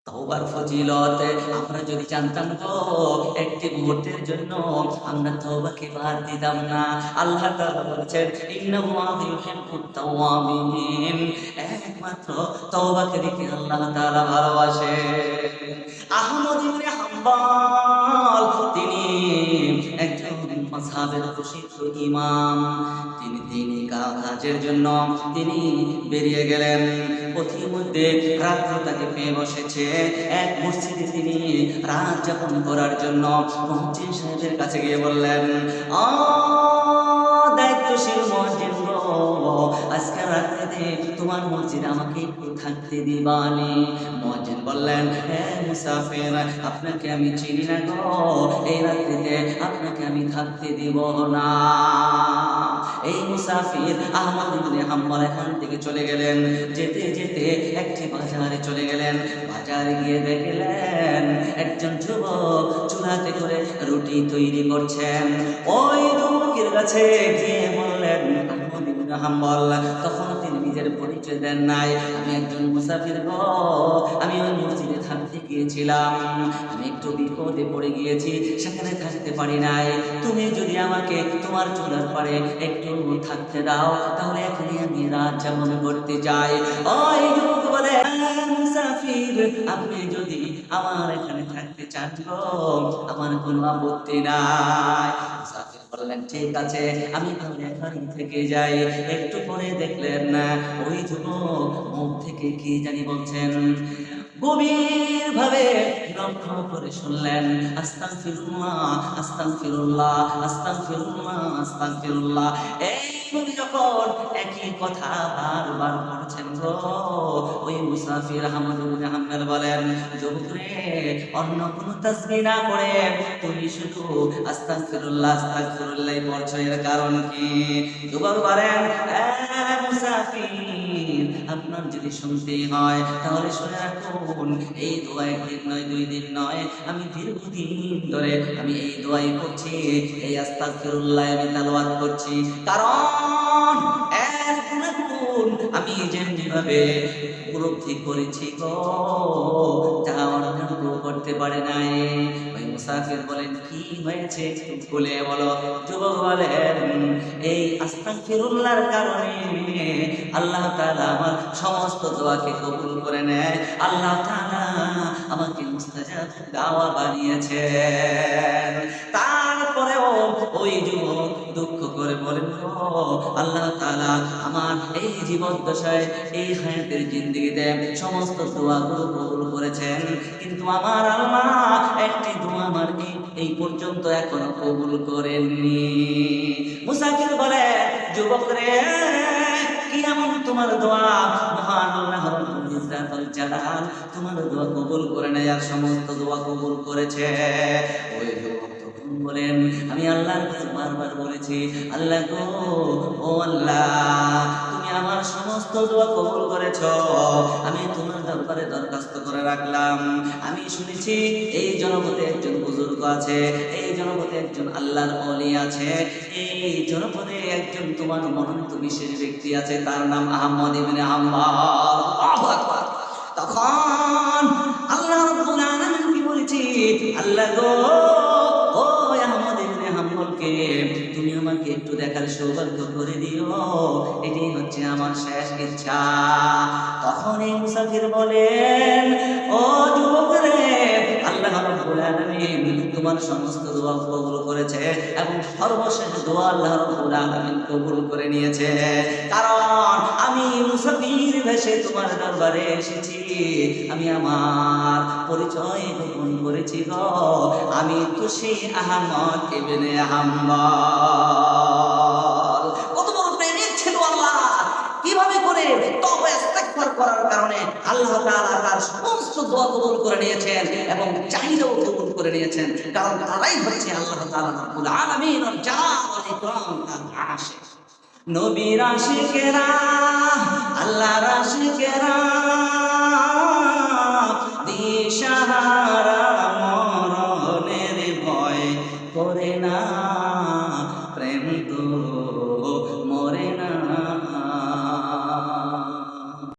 তওবার ফজিলত আমরা যদি জানতাম তো একটি মুহূর্তের জন্য আমরা তওবাকে বাদ দিতাম না। আল্লাহ তাআলা বলেছেন ইন্নাল্লাহা ইউহিব্বুত তাওয়াবিন, একমাত্র তওবাকে দেখে আল্লাহ তাআলা ভালোবাসে। আহমদ ইবনে হাম্বল তিনি একজন মাযহাবের প্রসিদ্ধ ইমাম। তিনি দ্বীনি কাজের জন্য তিনি বেরিয়ে গেলেন। পথিমধ্যে রাত্র তাকে পেয়ে বসেছে। এক মসজিদে তিনি রাত যাপন করার জন্য মুয়াজ্জিন সাহেবের কাছে গিয়ে বললেন, দায়িত্বশীল মুয়াজ্জিন গো, আজকে রাত্রিতে তোমার মসজিদে আমাকে একটু থাকতে দিবানি? মুয়াজ্জিন বললেন, হ্যাঁ মুসাফির, আপনাকে আমি চিনি না গো, এই রাত্রিতে আপনাকে আমি থাকতে দিব না। এই মুসাফির আহমদ ইবনে হাম্বল এখান থেকে চলে গেলেন। যেতে যেতে একটি বাজারে চলে গেলেন। বাজারে গিয়ে দেখলেন একজন যুবক চুলাতে করে রুটি তৈরি করছেন। ওই যুবকের কাছে গিয়ে বললেন, আহমদ ইবনে হাম্বল, তখন তিনি নিজের পরিচয় দেন নাই। আমি একজন মুসাফির গো, আমি ওই মসজিদে থাকতে গিয়েছিলাম, আমি একটু বিপদে পড়ে গিয়েছি, সেখানে থাকতে পারি নাই। তুমি যদি আমাকে তোমার চুলার পাড়ে একটু থাকতে দাও, তাহলে এখানে আমি রাত যাপন করতে চাই। ওই যুবক বলে, মুসাফির, আপনি যদি আমার এখানে থাকতে চান গো, আমার কোনো আপত্তি নাই। মুসাফির বললেন, ঠিক আছে, আমি তাহলে এখানেই থেকে যাই। একটু পরে দেখলেন না ওই যুবক মুখ থেকে কি জানি বলছেন। গভীর ভাবে লক্ষ্য করে শুনলেন, আস্তাগফিরুল্লাহ আস্তাগফিরুল্লাহ আস্তাগফিরুল্লাহ আস্তাগফিরুল্লাহ। এইভাবে যখন একই কথা বারবার বলছেন গো, ওই মুসাফির আহমদ ইবনে হাম্বল বলেন, যুবক রে, অন্য কোনো তাসবিহ না করে তুমি শুধু আস্তাগফিরুল্লাহ আস্তাগফিরুল্লাহ পড়ছো, এর কারণ কি? যুবক বলেন, মুসাফির, আপনার যদি শুনতেই হয় তাহলে শুনে রাখুন, এই দোয়া একদিন নয়, 2 দিন নয়, আমি দীর্ঘদিন ধরে আমি এই দোয়াই করছি, এই আস্তাগফিরুল্লাহ আমি তেলাওয়াত করছি। কারণ এখন আমি যেভাবে উপলব্ধি করেছি গো, তা অন্য কেউ করতে পারে নাই। ওই মুসাফির বলেন, কি হয়েছে বলে বলো? যুবক বলেন, এই আস্তাগফিরুল্লাহর কারণে আল্লাহ তাআলা আমার সমস্ত দোয়াকে কবুল করে নেয়। আল্লাহ তাআলা আমাকে মুস্তাজাব দাওয়া বানিয়েছেন। তারপরেও ওই যুবক দুঃখ করে বলেন, আল্লাহ তাআলা আমার এই জীবদ্দশায়, এই হায়াতের জিন্দেগিতে সমস্ত দোয়াগুলো কবুল করেছেন, কিন্তু আমার আল্লাহ একটি দোয়া আমার এই পর্যন্ত এখনো কবুল করেননি। মুসাফির বলে, যুবক রে, কি এমন তোমার দোয়া মহান আল্লাহ রাব্বুল ইজ্জাত ওয়াল জালাল তোমার দোয়া কবুল করে নেয় আর সমস্ত দোয়া কবুল করেছে? ওই যুবক তখন বলেন, আমি আল্লাহর কাছে বারবার বলেছি, আল্লাহ গো, ও আল্লাহ, তুমি আমার সমস্ত দোয়া কবুল করেছো, আমি তোমার দরবারে দরখাস্ত করে রাখলাম। আমি শুনেছি এই জনপদে একজন বুজুর্গ আছে, এই জনপদে একজন আল্লাহর ওলি আছে, এই জনপদে একজন তোমার মনোনীত বিশেষ ব্যক্তি আছে, তার নাম আহমদ ইবনে হাম্বল। আল্লাহু আকবার। তখন আল্লাহ রাব্বুল আলামিন কি বলেছি, আল্লাহ গো, ও আহমদ ইবনে হাম্বলকে তুমি আমাকে একটু দেখার সৌভাগ্য করে দিও, এটাই হচ্ছে আমার শেষ ইচ্ছা। তখন এই মুসাফির বলেন, ও যুবক রে, আল্লাহ রাব্বুল আলামিন তোমার সমস্ত দোয়া কবুল করেছে এবং সর্বশেষ দোয়া আল্লাহ রাব্বুল আলামিন কবুল করে নিয়েছে। কারণ আমি মুসাফির বেশে তোমার দরবারে এসেছি, আমি আমার পরিচয় গোপন করেছি গো, আমি তো সেই আহমদ ইবনে হাম্বল। কত বড় প্রেমিক ছিল আল্লাহ! কিভাবে করে তওবা ইস্তিগফার করার কারণে আল্লাহ তাআলা তার সমস্ত দোয়া কবুল করে নিয়েছেন এবং চাহিদাও কবুল করে নিয়েছেন। কারণ তারাই হচ্ছে আল্লাহ তাআলা রব্বুল আলামিন ওর জালাল ওয়াল ইকরাম তার আশিক। নবীর আশিকেরা, আল্লাহর আশিকেরা,